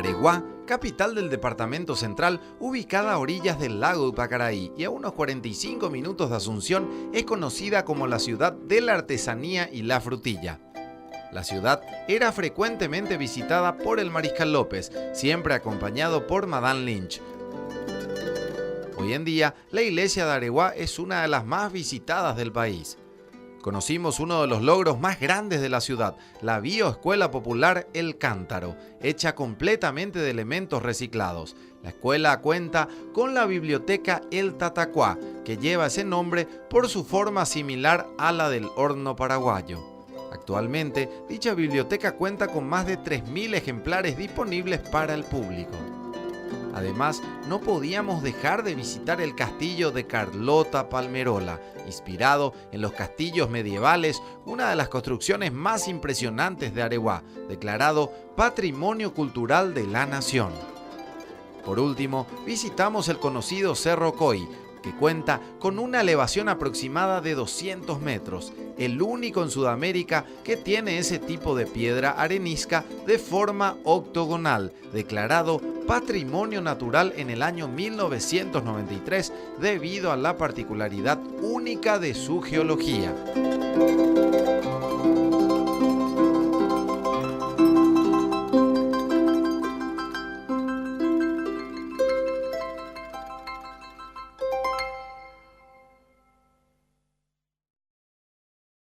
Areguá, capital del departamento central, ubicada a orillas del lago Upacaraí y a unos 45 minutos de Asunción, es conocida como la ciudad de la artesanía y la frutilla. La ciudad era frecuentemente visitada por el Mariscal López, siempre acompañado por Madame Lynch. Hoy en día, la iglesia de Areguá es una de las más visitadas del país. Conocimos uno de los logros más grandes de la ciudad, la bioescuela popular El Cántaro, hecha completamente de elementos reciclados. La escuela cuenta con la biblioteca El Tatacuá, que lleva ese nombre por su forma similar a la del horno paraguayo. Actualmente, dicha biblioteca cuenta con más de 3.000 ejemplares disponibles para el público. Además, no podíamos dejar de visitar el castillo de Carlota Palmerola, inspirado en los castillos medievales, una de las construcciones más impresionantes de Areguá, declarado Patrimonio Cultural de la Nación. Por último, visitamos el conocido Cerro Coy, que cuenta con una elevación aproximada de 200 metros, el único en Sudamérica que tiene ese tipo de piedra arenisca de forma octogonal, declarado Patrimonio Natural en el año 1993 debido a la particularidad única de su geología.